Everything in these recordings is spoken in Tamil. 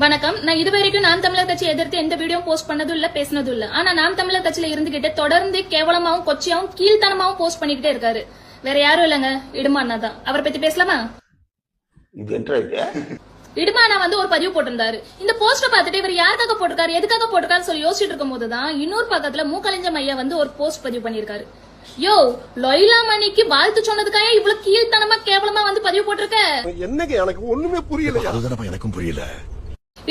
வணக்கம். நான் இதுவரைக்கும் நாம் தமிழர் கட்சி எதிர்த்து எந்த வீடியோ போஸ்ட் பண்ணதும் இல்ல, பேசினதும் இல்ல. ஆனா நாம் தமிழர் கட்சியில இருந்துகிட்டு தொடர்ந்து கேவலமாவும் கொச்சியாவும் கீழ்த்தனமாவும் போஸ்ட் பண்ணிக்கிட்டே இருக்காரு. வேற யாரும் இல்லங்க, இடுமானா தான். அவரை பத்தி பேசலாமா? இடுமானா ஒரு பதிவு போட்டிருந்தாரு. இந்த போஸ்ட பார்த்துட்டு இவர் யாருக்காக போட்டிருக்காரு, எதுக்காக போட்டிருக்காரு சொல்லி யோசிச்சுட்டு இருக்கும் போதுதான் இன்னொரு பக்கத்துல மூக்கலிஞ்சம் ஐயா ஒரு போஸ்ட் பதிவு பண்ணிருக்காரு. யோ, லொய்லா மணிக்கு வாழ்த்து சொன்னதுக்காக இவ்வளவு கீழ்த்தனமா கேவலமா பதிவு போட்டிருக்க. என்னங்க எனக்கு ஒண்ணுமே புரியல. அதுதான் எனக்கும் புரியல.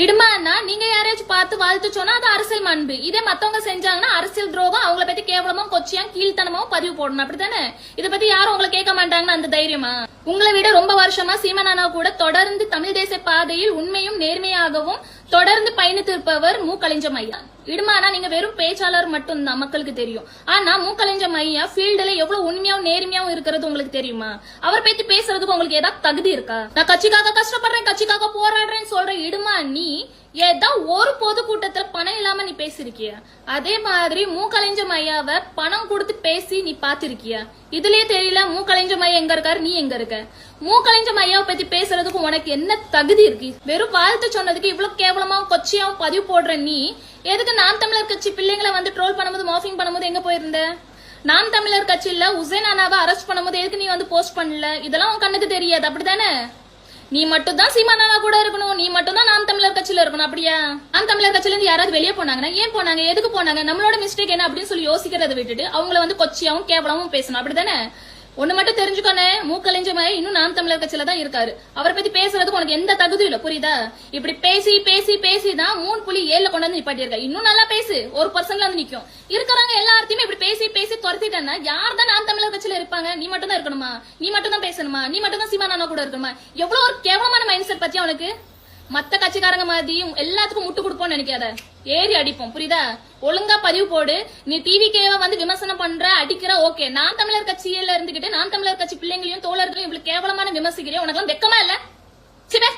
இடுமானா நீங்க யாரையாச்சும் பார்த்து வாழ்த்து சொன்னா அது அரசியல் மாண்பு. இதே மத்தவங்க செஞ்சாங்கன்னா அரசியல் துரோகம். அவங்கள பத்தி கேவலமா கொச்சியா கீழ்த்தனமாவும் பதிவு போடணும், அப்படித்தானே? இத பத்தி யாரும் உங்களை கேட்க மாட்டாங்கன்னு அந்த தைரியமா? உங்களை விட ரொம்ப வருஷமா சீமானா கூட தொடர்ந்து தமிழ் தேசிய பாதையில் உண்மையும் நேர்மையாகவும் தொடர்ந்து பயணித்திருப்பவர் மூக்கலிஞ்சம் ஐயா. இடுமானா நீங்க வெறும் பேச்சாளர் மட்டும் தான், மக்களுக்கு தெரியும். ஆனா மூக்கலிஞ்சம் ஐயா ஃபீல்டுல எவ்வளவு உண்மையாவும் நேர்மையாவும் இருக்கிறது உங்களுக்கு தெரியுமா? அவர் பத்தி பேசுறதுக்கு உங்களுக்கு ஏதாவது தகுதி இருக்கா? நான் கட்சிக்காக கஷ்டப்படுறேன், கட்சிக்காக போராடுறேன்னு சொல்ற இடுமா நீ ஏதா ஒரு பொதுக்கூட்டத்துல பணம் இல்லாம நீ பேசிருக்கிய? அதே மாதிரி மூக்கலிஞ்சம் ஐயாவை பணம் கொடுத்து பேசி நீ பாத்திருக்கிய? இதுலயே தெரியல மூக்கலிஞ்சம் ஐயா எங்க இருக்காரு, நீ எங்க இருக்க? மூக்கலிஞ்சம் ஐயாவை பத்தி பேசுறதுக்கு உனக்கு என்ன தகுதி இருக்கு? வெறும் வாழ்த்து சொன்னதுக்கு இவ்வளவு கேவலமாவும் கொச்சியாவும் பதிவு போடுற நீ எதுக்கு நாம் தமிழர் கட்சி பிள்ளைங்களை ட்ரோல் பண்ணும்போது மார்பிங் பண்ணும்போது எங்க போயிருந்த? நாம் தமிழர் கட்சியில உசேன் அண்ணாவை அரெஸ்ட் பண்ணும்போது எதுக்கு நீ போஸ்ட் பண்ணல? இதெல்லாம் உன் கண்ணுக்கு தெரியாது, அப்படித்தானே? நீ மட்டும் தான் சீமானா கூட இருக்கணும், நீ மட்டும் தான் நாம் தமிழர் கட்சியில இருக்கணும், அப்படியா? நாம் தமிழர் கட்சியில இருந்து யாராவது வெளியே போனாங்கன்னா ஏன் போனாங்க, எதுக்கு போனாங்க, நம்மளோட மிஸ்டேக் என்ன அப்படின்னு சொல்லி யோசிக்கிறத விட்டுட்டு அவங்கள கொச்சியாவும் கேவலமும் பேசணும், அப்படித்தானே? ஒண்ணு மட்டும் தெரிஞ்சுக்கோனே, மூக்கலிஞ்சமாய் இன்னும் நாம் தமிழர் கட்சியில தான் இருக்காரு. அவரை பத்தி பேசுறதுக்கு உனக்கு எந்த தகுதியும் இல்ல, புரியுதா? இப்படி பேசி பேசி பேசிதான் 3.7 கொண்டு வந்து நிப்பாட்டியிருக்க. இன்னும் நல்லா பேசு, 1% வந்து நிக்கும். இருக்கிறாங்க எல்லாத்தையுமே இப்படி பேசி பேசி துரத்திட்டேன்னா யார் தான் நாம் தமிழர் கட்சியில இருப்பாங்க? நீ மட்டும் தான் இருக்கணுமா? நீ மட்டும் தான் பேசணுமா? நீ மட்டும் தான் சீமானா கூட இருக்கணுமா? எவ்வளவு ஒரு கேவலமான மைண்ட் செட் பத்தியா உனக்கு? மத்த கட்சிக்காரங்க மாதிரி எல்லாத்துக்கும் முட்டு கொடுப்போம்னு நினைக்காத, ஏறி அடிப்போம், புரியுதா? ஒழுங்கா பதிவு போடு. நீ டிவிகேவ விமர்சனம் பண்ற, அடிக்கிற, ஓகே. நான் தமிழர் கட்சியில இருந்துகிட்டு நான் தமிழர் கட்சி பிள்ளைங்களையும் தோழர்களையும் இவ்வளவு கேவலமான விமர்சிக்கிறேன், உனக்கு வெக்கமா இல்ல? சிவே.